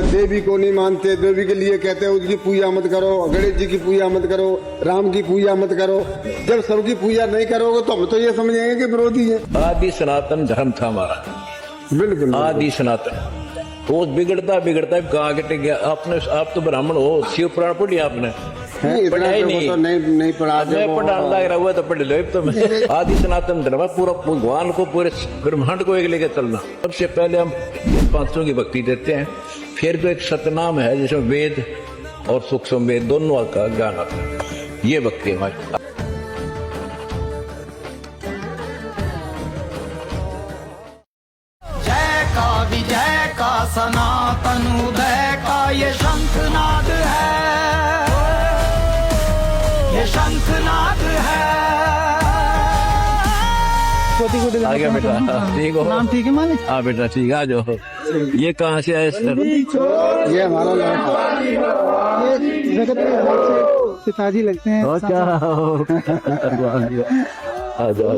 देवी को नहीं मानते, देवी के लिए कहते हैं उसकी पूजा मत करो, गणेश जी की पूजा मत करो, राम की पूजा मत करो। जब सबकी पूजा नहीं करोगे तो हम तो ये समझेंगे कि विरोधी है। आदि सनातन धर्म था हमारा, बिल्कुल आदि सनातन। वो बिगड़ता बिगड़ता कहाँ के टिक गया। आपने, आप तो ब्राह्मण हो, शिव पुराण पढ़ी आपने? इतना नहीं, तो नहीं पढ़ा। मैं पढ़ाने लग रहा हुआ तो पढ़ लो। तो आदि सनातन धर्म है, पूरा भगवान को, पूरे ब्रह्मांड को एक लेके चलना। सबसे पहले हम पांचों की भक्ति देते हैं, फिर तो एक सतनाम है जिसमें वेद और सूक्ष्म वेद दोनों का ज्ञान आता है। ये भक्ति हमारी। विजय का सनातन उदय का ये शंखनाद है, ये शंखनाद है। आ गया बेटा, ठीक हो? नाम ठीक है मालिक? हाँ बेटा ठीक है, आ जाओ। ये कहाँ से आए सर? ये हमारा पिताजी लगते हैं। आ जाओ, आ जाओ।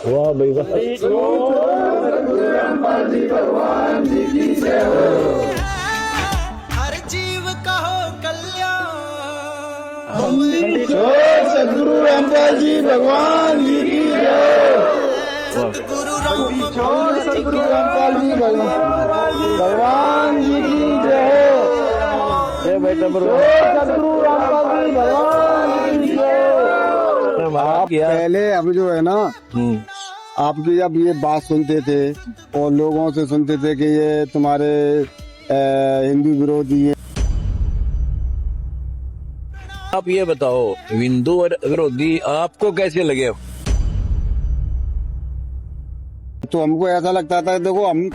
वाह भाई वाह। हर जीव का हो कल्याण। सदगुरु रामपाल जी भगवान जी की जय। सदगुरु सदगुरु रामपाल जी भगवान जी की जय। बेटा सदगुरु रामपाल जी भगवान जी की जय। आप पहले हम जो है ना, आपकी जब ये बात सुनते थे और लोगों से सुनते थे कि ये तुम्हारे हिंदू विरोधी है। आप ये बताओ, हिंदू और विरोधी आपको कैसे लगे? तो हमको ऐसा लगता था, देखो हम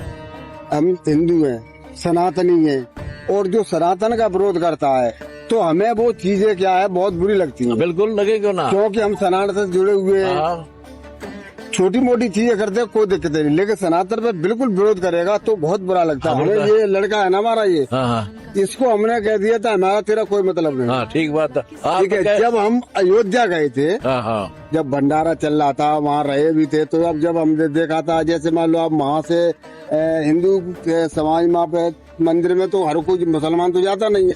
हिंदू हैं, सनातनी हैं, और जो सनातन का विरोध करता है तो हमें वो चीजें क्या है बहुत बुरी लगती हैं। बिल्कुल लगे क्यों ना, क्योंकि हम सनातन से जुड़े हुए हैं। छोटी मोटी चीजें करते हैं कोई दिक्कत नहीं, लेकिन सनातन पे बिल्कुल विरोध करेगा तो बहुत बुरा लगता है। हमें ये लड़का है ना हमारा, ये इसको हमने कह दिया था हमारा तेरा कोई मतलब नहीं। हाँ ठीक बात है। ठीक है, जब हम अयोध्या गए थे, जब भंडारा चल रहा था, वहाँ रहे भी थे, तो अब जब हमने देखा था, जैसे मान लो आप वहाँ से हिंदू समाज वहाँ पे मंदिर में तो हर कोई मुसलमान तो जाता नहीं है,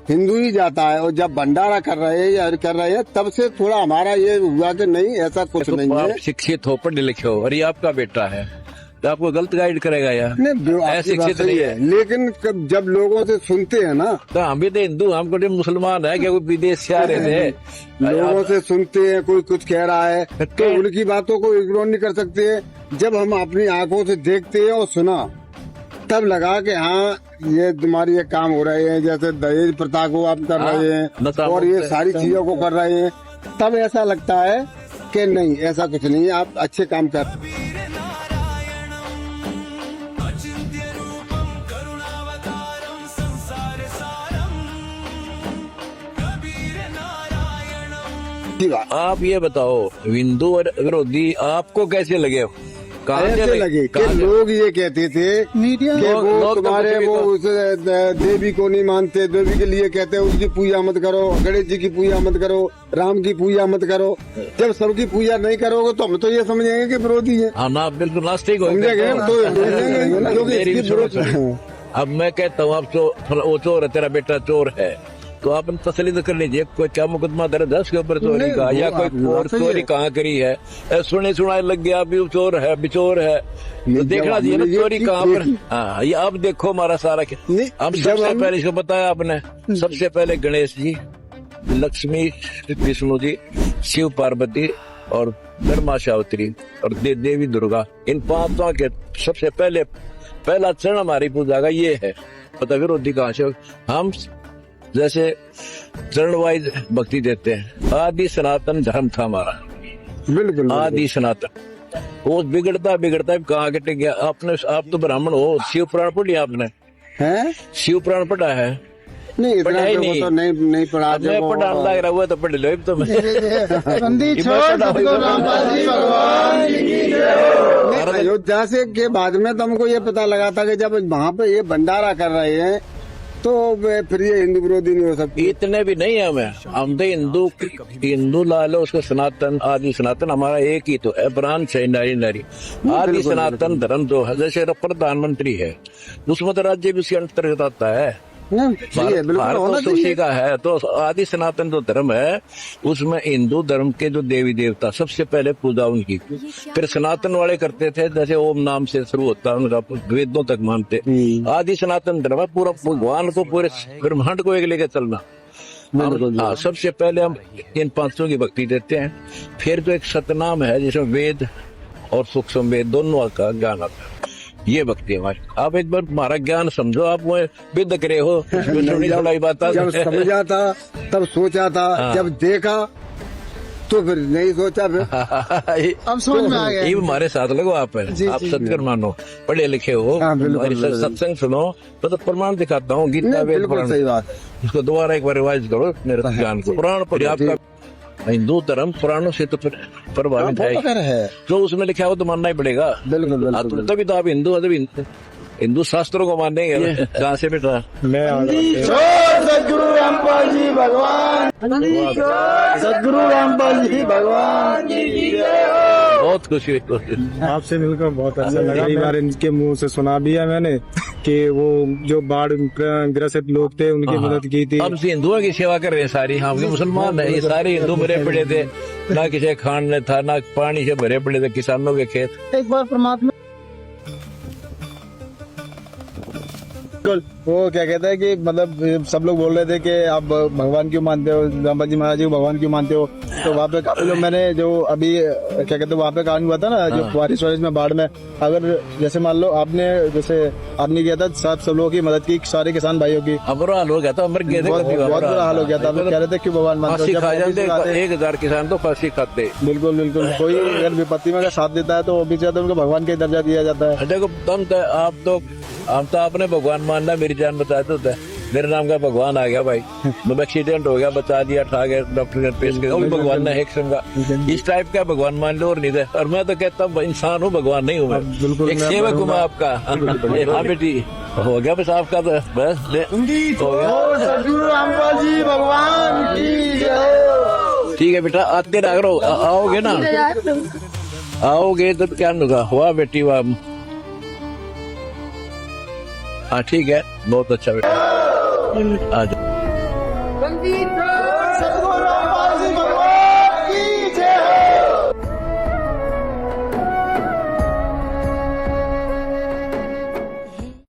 हिंदू ही जाता है। और जब भंडारा कर रहे हैं तब से थोड़ा हमारा ये हुआ कि नहीं ऐसा कुछ नहीं है। शिक्षित हो, पढ़े लिखे हो, और ये आपका बेटा है तो आपको गलत गाइड करेगा यार? नहीं, ऐसे शिक्षित नहीं है। लेकिन जब लोगों से सुनते हैं ना, तो हम भी तो हिंदू, हमको तो मुसलमान है क्या? कोई विदेश से आ रहे थे, लोगों से सुनते हैं, कोई कुछ कह रहा है तो उनकी बातों को इग्नोर नहीं कर सकते। जब हम अपनी आंखों से देखते हैं और सुना, तब लगा कि हाँ ये तुम्हारी ये काम हो रहे हैं, जैसे दहेज प्रथा को आप कर रहे हैं और ये सारी चीजों को कर रहे हैं, तब ऐसा लगता है कि नहीं ऐसा कुछ नहीं है, आप अच्छे काम कर रहे हैं। आप ये बताओ, हिंदू और विरोधी आपको कैसे लगे? कैसे लगे कि लोग ये कहते थे कि वो तुम्हारे वो उस देवी को नहीं मानते, देवी के लिए कहते हैं उसकी पूजा मत करो, गणेश जी की पूजा मत करो, राम की पूजा मत करो। जब सबकी पूजा नहीं करोगे तो हम तो ये समझेंगे कि विरोधी है। हाँ ना, बिल्कुल नास्तिक हो। अब मैं कहता हूँ आप वो चोर है, तेरा बेटा चोर है, तो आप तसली तो कर लीजिए, कोई क्या मुकदमा दर्ज है उसके ऊपर चोरी का, या कोई और चोरी कहाँ करी है? सुने सुनाए लग गया अभी चोर है, बिचोर है, तो देखना चाहिए ना चोरी कहाँ पर। हाँ, ये अब देखो हमारा सारा क्या। अब सबसे पहले इसको बताया आपने, सबसे पहले गणेश जी, लक्ष्मी, विष्णु जी, शिव पार्वती और ब्रह्मा सावित्री और देवी दुर्गा, इन पांचों के सबसे पहला चरण हमारी पूजा का ये है। पता विरोधी कहाँ से? हम जैसे चरण वाइज भक्ति देते हैं। आदि सनातन धर्म था हमारा, बिल्कुल आदि सनातन। वो बिगड़ता बिगड़ता कहाँ के टिक गया। आपने, आप तो ब्राह्मण हो, शिव पुराण पढ़ी आपने? शिव पुराण पढ़ा है? नहीं, इतना तो नहीं पढ़ा। मैं पढ़ाने लग रहा हुआ तो पढ़ लो। तो अयोध्या से के बाद में तो हमको ये पता लगा था कि जब वहाँ पे ये भंडारा कर रहे हैं तो फिर ये हिंदू विरोधी नहीं हो सकती। इतने भी नहीं है हम तो हिंदू ला लो, उसको सनातन आदि सनातन हमारा एक ही तो है, प्राण से नारी नारी आदि सनातन धर्म जो है। जैसे प्रधानमंत्री है उसमें तो राज्य भी उसके अंतर्गत आता है। सही है, बिल्कुल भारत होना तो उसी चाहिए। का है। तो आदि सनातन जो धर्म है उसमें हिंदू धर्म के जो देवी देवता सबसे पहले पूजा उनकी, फिर सनातन वाले करते थे जैसे ओम नाम से शुरू होता है उनका, वेदों तक मानते। आदि सनातन धर्म है पूरा भगवान को, पूरे ब्रह्मांड को एक लेके चलना। हाँ, सबसे पहले हम इन पांचों की भक्ति देते हैं, फिर जो एक सतनाम है जिसमें वेद और सूक्ष्म वेद दोनों का ज्ञान आता है, ये भक्ति है हमारी। आप एक बार हमारा ज्ञान समझो, आप वो विद करे हो थोड़ा बात। जब समझा था तब सोचा था, जब देखा तो फिर नहीं सोचा, फिर अब समझ में आ गया। ये हमारे साथ लगो, आप सत्कर मानो, पढ़े लिखे हो, हाँ, बिल्कुल, हमारी बिल्कुल। सत्संग सुनो, तो प्रमाण दिखाता हूँ गीता वेद बिल्कुल पुराण। सही बात। इसको दोबारा एक बार रिवाइज करो मेरे ज्ञान को। पुराण पर आपका हिंदू धर्म पुराणों से तो प्रभावित है, जो उसमें लिखा है वो तो मानना ही पड़ेगा। बिल्कुल हाँ, तो तभी तो आप हिंदू है, तभी हिंदू शास्त्रों को मानेंगे। कहाँ से बेटा? सदगुरु रामपाल जी भगवान, सदगुरु रामपाल जी भगवान जी। बहुत खुशी हुई। आपसे मिलकर बहुत अच्छा लगा। कई बार इनके मुंह से सुना भी है मैंने कि वो जो बाढ़ ग्रसित लोग थे उनकी मदद की थी। अब से हिंदुओं की सेवा कर रहे हैं सारी, हम मुसलमान है, ये सारे हिंदू भरे पड़े थे, ना किसी खान ने था, ना पानी से भरे पड़े थे किसानों के खेत। एक बार परमात्मा वो क्या कहता है कि मतलब सब लोग बोल रहे थे कि आप भगवान क्यों मानते हो, रामपाल जी महाराज जी को भगवान क्यों मानते हो। तो वहाँ पे काफी लोग, मैंने जो अभी क्या कहते हैं वहाँ पे कहानी हुआ था ना, जो बारिश वारिश में बाढ़ में, अगर जैसे मान लो आपने किया था सब लोगों की मदद की, सारे किसान भाइयों की, बुरा हाल हो गया था, मर गए थे। बहुत बुरा हाल हो गया था। आप लोग कह रहे थे क्यों भगवान मानते फांसी हो। खा जब जाते, आते- 1000 किसान तो फांसी खाते। बिल्कुल बिल्कुल, कोई अगर विपत्ति में अगर साथ देता है तो वो भी चाहते उनको भगवान का ही दर्जा दिया जाता है। देखो तुम तो हम तो आपने भगवान मानना, मेरी जान बचा दो। मेरे नाम का भगवान आ गया भाई, मैं एक्सीडेंट हो गया, बचा दिया, ठा गया, डॉक्टर ने पेश किया, वो भी भगवान ने एक संगा। इस टाइप का भगवान मान लो और नहीं दे। और मैं तो कहता हूँ इंसान हूँ, भगवान नहीं हूँ मैं, बिल्कुल, एक मैं सेवक हूँ मैं आपका। हाँ बेटी, हो गया बस आपका तो बस हो गया। सदगुरु रामपाल जी भगवान की जय। ठीक है बेटा, आते रहो, आओगे ना, आओगे तो क्या होगा। वाह बेटी वाह, हाँ ठीक है, बहुत अच्छा बेटा, आ जाओ। सदगुरु रामपाल जी भगवान